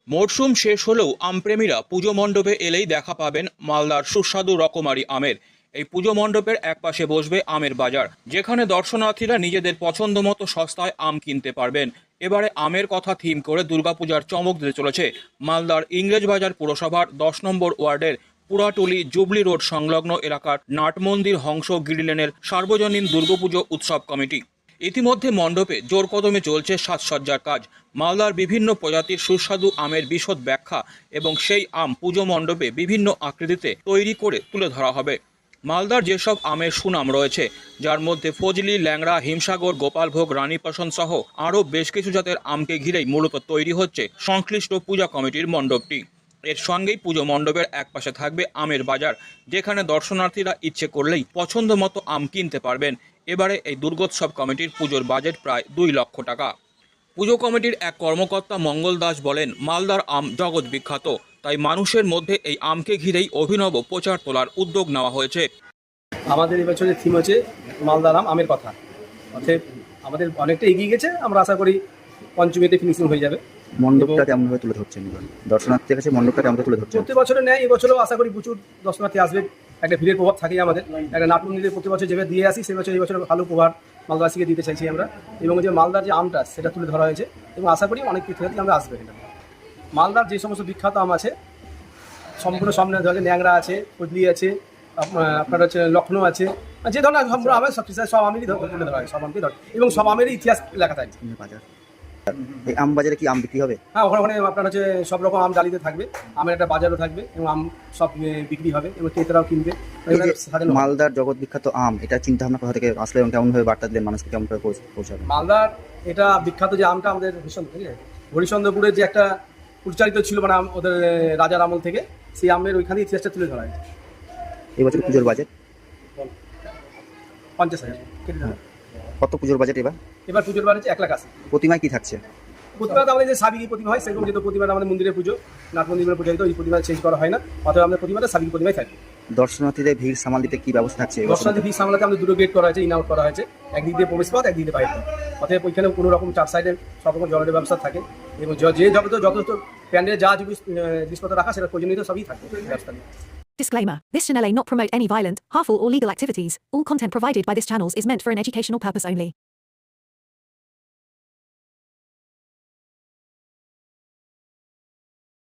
মরশুম শেষ হলেও আমপ্রেমীরা পুজো মণ্ডপে এলেই দেখা পাবেন মালদার সুস্বাদু রকমারি আমের। এই পুজো মণ্ডপের একপাশে বসবে আমের বাজার, যেখানে দর্শনার্থীরা নিজেদের পছন্দ মতো সস্তায় আম কিনতে পারবেন। এবারে আমের কথা থিম করে দুর্গাপূজার চমক দিতে চলেছে মালদার ইংরেজবাজার পুরসভার 10 নম্বর ওয়ার্ডের পুরাটুলি জুবলি রোড সংলগ্ন এলাকার নাটমন্দির হংস গিরিলেনের সার্বজনীন দুর্গাপুজো উৎসব কমিটি। ইতিমধ্যে মণ্ডপে জোর কদমে চলছে সাজসজ্জার কাজ। মালদার বিভিন্ন প্রজাতির সুস্বাদু আমের বিশদ ব্যাখ্যা এবং সেই আম পুজো মণ্ডপে বিভিন্ন আকৃতিতে তৈরি করে তুলে ধরা হবে। মালদার যেসব আমের সুনাম রয়েছে, যার মধ্যে ফজলি, ল্যাংড়া, হিমসাগর, গোপালভোগ, রানীপাশন সহ আরও বেশ কিছু জাতের আমকে ঘিরেই মূলত তৈরি হচ্ছে সংশ্লিষ্ট পূজা কমিটির মণ্ডপটি। এর সঙ্গেই পুজো মণ্ডপের একপাশে থাকবে আমের বাজার, যেখানে দর্শনার্থীরা ইচ্ছে করলেই পছন্দ মতো আম কিনতে পারবেন। এবারে এই দুর্গোৎসব কমিটির পুজোর বাজেট প্রায় 2 লক্ষ টাকা। পুজো কমিটির এক কর্মকর্তা মঙ্গল দাস বলেন, মালদার আম জগৎ বিখ্যাত, তাই মানুষের মধ্যে এই আমকে ঘিরেই অভিনব প্রচার তোলার উদ্যোগ নেওয়া হয়েছে। আমাদের এবছরের থিম হচ্ছে মালদার আম আমের কথা। অর্থাৎ আমাদের অনেকটা এগিয়ে গেছে, আমরা আশা করি পঞ্চমীতে ফিনিশিং হয়ে যাবে। মণ্ডপটা কেমনভাবে তুলে ধরছেন দর্শনার্থীর কাছে? মণ্ডপটা কেমন তুলে ধরছেন? প্রতি বছরে নেয়, এবছরও আশা করি প্রচুর দর্শনার্থী আসবে। একটা ভিড়ের প্রভাব থাকেই আমাদের, একটা নাটমন্দিরে প্রতি বছর যেভাবে দিয়ে আসি সেই বছর এই বছর ভালো প্রভাব মালদাবাসীকে দিতে চাইছি আমরা। এবং যে মালদার যে আমটা সেটা তুলে ধরা হয়েছে এবং আশা করি অনেক তীর্থযাত্রী আমরা আসবে। এটা মালদার যে সমস্ত বিখ্যাত আম আছে সম্পূর্ণ সামনে ধরে ন্যাংরা আছে, ফজলি আছে, আপনার হচ্ছে লখনৌ আছে, যে ধরনের সব আমের সব আমেরই তুলে ধরা হয়, সব আমকে ধরে এবং সব আমেরই ইতিহাস লেখা থাকে। বাজার, এই আম বাজারে কি আম বিক্রি হবে? হ্যাঁ, ওখানে আপনার হচ্ছে সব রকম আম ডালিতে থাকবে, আমের একটা বাজারও থাকবে এবং আম সব বিক্রি হবে এবং ক্রেতারাও কিনবে। মালদার জগৎ বিখ্যাত আম, এটা চিন্তা ভাবনা কোথা থেকে আসলে এবং কেমনভাবে বার্তা দিলেন মানুষকে, কেমনভাবে পৌঁছাবে? মালদার এটা বিখ্যাত যে আমটা আমাদের হরিশ্চন্দ্রপুরের যে একটা উচ্চারিত ছিল, মানে ওদের রাজার আমল থেকে, সেই আমের ওইখানে ইতিহাসটা তুলে ধরা হয়েছে। এবছর পুজোর বাজেট 50,000 কত? পুজোর বাজেট এবার পুজোর বার হচ্ছে 1,80,000। প্রতিমায় কি থাকছে? প্রতিমা আমাদের যে সাবিকি প্রতিমা হয় সেরকম, যেহেতু প্রতিমা আমাদের মন্দিরের পুজো, নাট মন্দিরের পুজো, এই প্রতিমা চেঞ্জ করা হয় না, অথবা আমাদের প্রতিমাটা সাবিকি প্রতিমাই থাকে। দর্শনার্থীদের ভিড় সামাল দিতে কি ব্যবস্থা থাকছে? দর্শনার্থী ভিড় সামলাতে আমাদের দুটো গেট করা হয়েছে, ইন আউট করা হয়েছে, একদিক দিয়ে প্রবেশ পথ, একদিক দিয়ে বাইরে পথ। অতএব ওইখানে কোনো রকম 4 সাইডে সব রকম জলের ব্যবস্থা থাকে এবং যে যত প্যান্ডেলে যা জিনিসপত্র রাখা সেটা প্রয়োজনীয় সবই থাকে ব্যবস্থা। Disclaimer. This channel may not promote any violent, harmful or legal activities. All content provided by this channel is meant for an educational purpose only.